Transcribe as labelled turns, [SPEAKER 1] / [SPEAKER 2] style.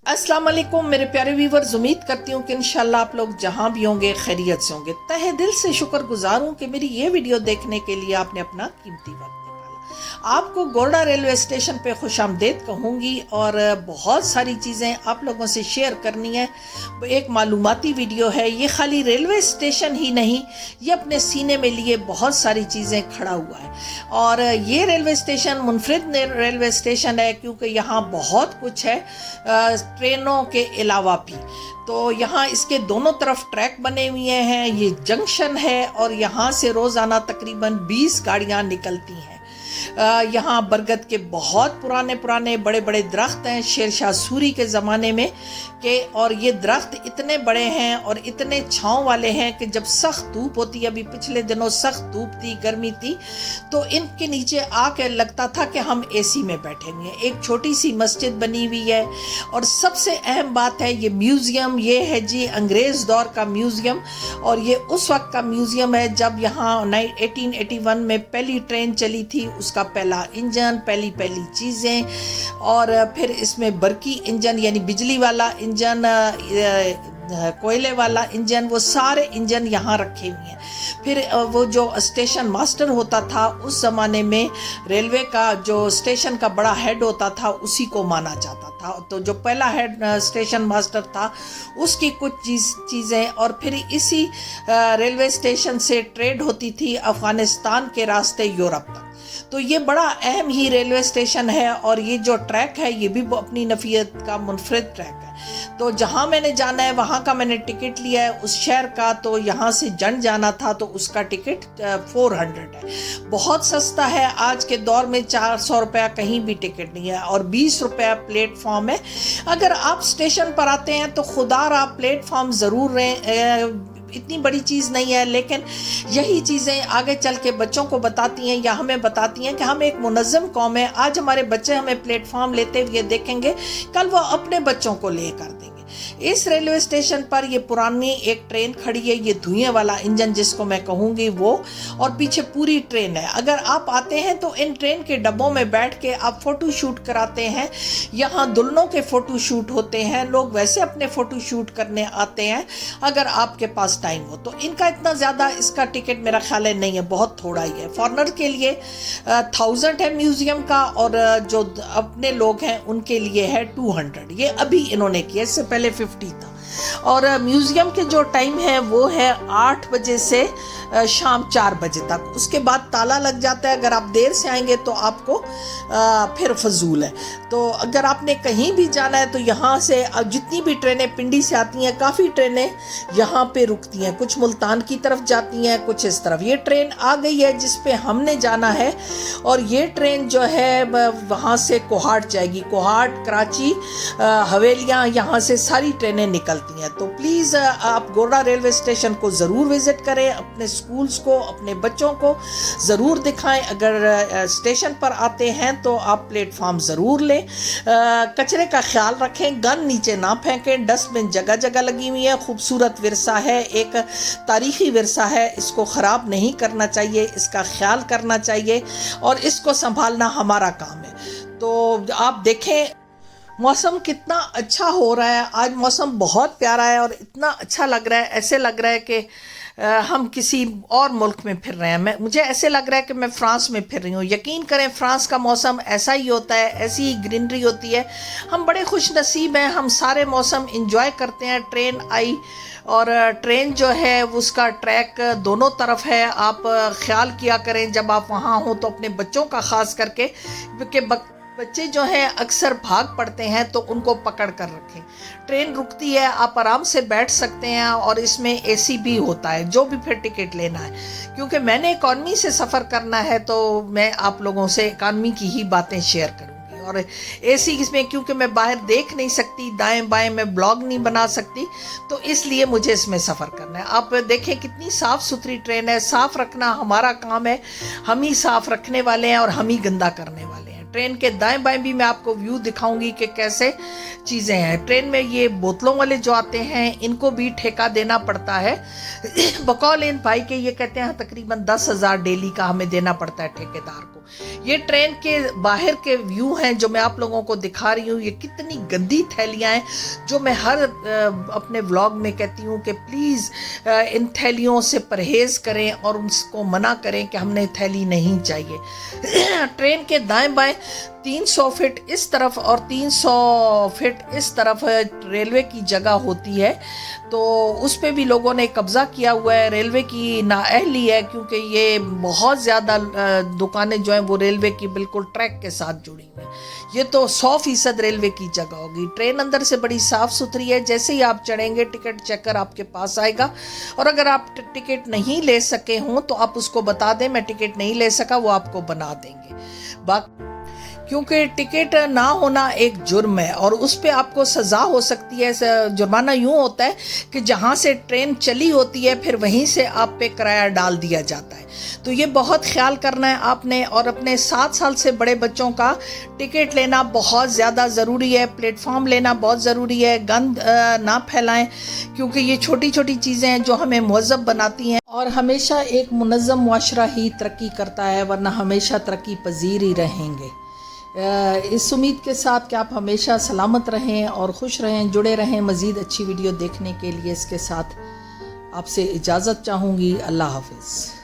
[SPEAKER 1] अस्सलाम वालेकुम मेरे प्यारे व्यूवर्स, उम्मीद करती हूँ कि इंशाल्लाह आप लोग जहाँ भी होंगे खैरियत से होंगे। तहे दिल से शुक्रगुजार हूँ कि मेरी ये वीडियो देखने के लिए आपने अपना कीमती वक्त निकाला। आपको गोरडा रेलवे स्टेशन पे खुशामदीद कहूँगी और बहुत सारी चीज़ें आप लोगों से शेयर करनी है। एक मालूमाती वीडियो है, ये खाली रेलवे स्टेशन ही नहीं, ये अपने सीने में लिए बहुत सारी चीज़ें खड़ा हुआ है। और ये रेलवे स्टेशन मुनफरिद रेलवे स्टेशन है क्योंकि यहाँ बहुत कुछ है ट्रेनों के अलावा भी। तो यहाँ इसके दोनों तरफ ट्रैक बने हुए हैं, ये जंक्शन है और यहाँ से रोज़ाना तकरीबन 20 गाड़ियाँ निकलती हैं। यहाँ बरगद के बहुत पुराने बड़े बड़े दरख्त हैं शेरशाह सूरी के ज़माने में के, और ये दरख्त इतने बड़े हैं और इतने छाँव वाले हैं कि जब सख्त धूप होती है, अभी पिछले दिनों सख्त धूप थी, गर्मी थी, तो इनके नीचे आके लगता था कि हम एसी में बैठे हुए हैं। एक छोटी सी मस्जिद बनी हुई है और सबसे अहम बात है ये म्यूज़ियम, ये है जी अंग्रेज़ दौर का म्यूज़ियम। और ये उस वक्त का म्यूज़ियम है जब यहाँ 1881 में पहली ट्रेन चली थी, उसका पहला इंजन, पहली चीज़ें, और फिर इसमें बरकी इंजन यानी बिजली वाला इंजन, कोयले वाला इंजन, वो सारे इंजन यहाँ रखे हुए हैं। फिर वो जो स्टेशन मास्टर होता था उस ज़माने में, रेलवे का जो स्टेशन का बड़ा हेड होता था उसी को माना जाता था। तो जो पहला हेड स्टेशन मास्टर था उसकी कुछ चीज़ें, और फिर इसी रेलवे स्टेशन से ट्रेड होती थी अफ़गानिस्तान के रास्ते यूरोप तक। तो ये बड़ा अहम ही रेलवे स्टेशन है और ये जो ट्रैक है ये भी अपनी नफियत का मुनफरिद ट्रैक है। तो जहाँ मैंने जाना है वहाँ का मैंने टिकट लिया है उस शहर का, तो यहाँ से जंड जाना था तो उसका टिकट 400 है, बहुत सस्ता है। आज के दौर में 400 रुपया कहीं भी टिकट नहीं है और 20 रुपया प्लेटफॉर्म है। अगर आप स्टेशन पर आते हैं तो खुदार आप प्लेटफॉर्म ज़रूर रहें, इतनी बड़ी चीज़ नहीं है, लेकिन यही चीज़ें आगे चल के बच्चों को बताती हैं या हमें बताती हैं कि हम एक मुनज़्ज़म कौम है। आज हमारे बच्चे हमें प्लेटफॉर्म लेते हुए देखेंगे, कल वो अपने बच्चों को ले कर देंगे। इस रेलवे स्टेशन पर ये पुरानी एक ट्रेन खड़ी है, ये धुएं वाला इंजन जिसको मैं कहूँगी वो, और पीछे पूरी ट्रेन है। अगर आप आते हैं तो इन ट्रेन के डब्बों में बैठ के आप फ़ोटो शूट कराते हैं। यहाँ दुल्हनों के फ़ोटो शूट होते हैं, लोग वैसे अपने फ़ोटो शूट करने आते हैं अगर आपके पास टाइम हो। तो इनका इतना ज़्यादा इसका टिकट मेरा ख्याल है नहीं है, बहुत थोड़ा ही है। फॉरनर के लिए 1000 है म्यूज़ियम का, और जो अपने लोग हैं उनके लिए है 200। ये अभी इन्होंने किया, इससे पहले 50 था। और म्यूज़ियम के जो टाइम है वो है 8 बजे से शाम 4 बजे तक, उसके बाद ताला लग जाता है। अगर आप देर से आएंगे तो आपको फिर फजूल है। तो अगर आपने कहीं भी जाना है तो यहाँ से जितनी भी ट्रेनें पिंडी से आती हैं, काफ़ी ट्रेनें यहाँ पे रुकती हैं, कुछ मुल्तान की तरफ जाती हैं, कुछ इस तरफ। ये ट्रेन आ गई है जिस पे हमने जाना है, और ये ट्रेन जो है वहाँ से कोहाट जाएगी, कोहाट, कराची, हवेलियाँ, यहाँ से सारी ट्रेनें निकलती हैं। तो प्लीज़ आप गोरडा रेलवे स्टेशन को ज़रूर विज़िट करें, अपने स्कूल्स को, अपने बच्चों को ज़रूर दिखाएं। अगर स्टेशन पर आते हैं तो आप प्लेटफॉर्म ज़रूर लें। कचरे का ख्याल रखें, गन नीचे ना फेंकें, डस्टबिन जगह जगह लगी हुई है। खूबसूरत विरसा है, एक तारीख़ी विरसा है, इसको ख़राब नहीं करना चाहिए, इसका ख्याल करना चाहिए और इसको संभालना हमारा काम है। तो आप देखें मौसम कितना अच्छा हो रहा है, आज मौसम बहुत प्यारा है और इतना अच्छा लग रहा है, ऐसे लग रहा है कि हम किसी और मुल्क में फिर रहे हैं। मुझे ऐसे लग रहा है कि मैं फ़्रांस में फिर रही हूँ। यकीन करें फ़्रांस का मौसम ऐसा ही होता है, ऐसी ही ग्रीनरी होती है। हम बड़े खुश नसीब हैं, हम सारे मौसम इंजॉय करते हैं। ट्रेन आई और ट्रेन जो है उसका ट्रैक दोनों तरफ है। आप ख्याल किया करें जब आप वहाँ हों तो अपने बच्चों का ख़ास करके, क्योंकि बच्चे जो हैं अक्सर भाग पड़ते हैं तो उनको पकड़ कर रखें। ट्रेन रुकती है, आप आराम से बैठ सकते हैं और इसमें एसी भी होता है, जो भी फिर टिकट लेना है। क्योंकि मैंने इकॉनमी से सफ़र करना है तो मैं आप लोगों से इकॉनमी की ही बातें शेयर करूँगी। और एसी इसमें क्योंकि मैं बाहर देख नहीं सकती, दाएं बाएं मैं ब्लॉग नहीं बना सकती, तो इसलिए मुझे इसमें सफ़र करना है। आप देखें कितनी साफ़ सुथरी ट्रेन है। साफ़ रखना हमारा काम है, हम ही साफ़ रखने वाले हैं और हम ही गंदा करने वाले हैं। ट्रेन के दाएं बाएं भी मैं आपको व्यू दिखाऊंगी कि कैसे चीज़ें हैं। ट्रेन में ये बोतलों वाले जो आते हैं इनको भी ठेका देना पड़ता है। बकौल इन भाई के ये कहते हैं तकरीबन 10,000 डेली का हमें देना पड़ता है ठेकेदार को। ये ट्रेन के बाहर के व्यू हैं जो मैं आप लोगों को दिखा रही हूँ। ये कितनी गंदी थैलियाँ हैं जो मैं हर अपने व्लॉग में कहती हूँ कि प्लीज़ इन थैलियों से परहेज़ करें और उसको मना करें कि हमने थैली नहीं चाहिए। ट्रेन के दाएं बाएं 300 फीट इस तरफ और 300 फीट इस तरफ रेलवे की जगह होती है, तो उस पे भी लोगों ने कब्ज़ा किया हुआ है। रेलवे की नाअहली है क्योंकि ये बहुत ज़्यादा दुकानें जो हैं वो रेलवे की बिल्कुल ट्रैक के साथ जुड़ी हुई हैं। ये तो 100% रेलवे की जगह होगी। ट्रेन अंदर से बड़ी साफ़ सुथरी है। जैसे ही आप चढ़ेंगे टिकट चेकर आपके पास आएगा, और अगर आप टिकट नहीं ले सके हों तो आप उसको बता दें मैं टिकट नहीं ले सका, वो आपको बना देंगे। बाकी क्योंकि टिकट ना होना एक जुर्म है और उस पे आपको सज़ा हो सकती है। जुर्माना यूँ होता है कि जहाँ से ट्रेन चली होती है फिर वहीं से आप पे किराया डाल दिया जाता है। तो ये बहुत ख्याल करना है आपने, और अपने 7 साल से बड़े बच्चों का टिकट लेना बहुत ज़्यादा ज़रूरी है। प्लेटफॉर्म लेना बहुत ज़रूरी है। गंद ना फैलाएं क्योंकि ये छोटी छोटी चीज़ें हैं जो हमें मुहज़्ज़ब बनाती हैं, और हमेशा एक मुनज़्ज़म मुआशरा ही तरक्की करता है, वरना हमेशा तरक्की पजीर ही रहेंगे। इस उम्मीद के साथ कि आप हमेशा सलामत रहें और खुश रहें, जुड़े रहें। मज़ीद अच्छी वीडियो देखने के लिए इसके साथ आपसे इजाज़त चाहूँगी। अल्लाह हाफ़िज़।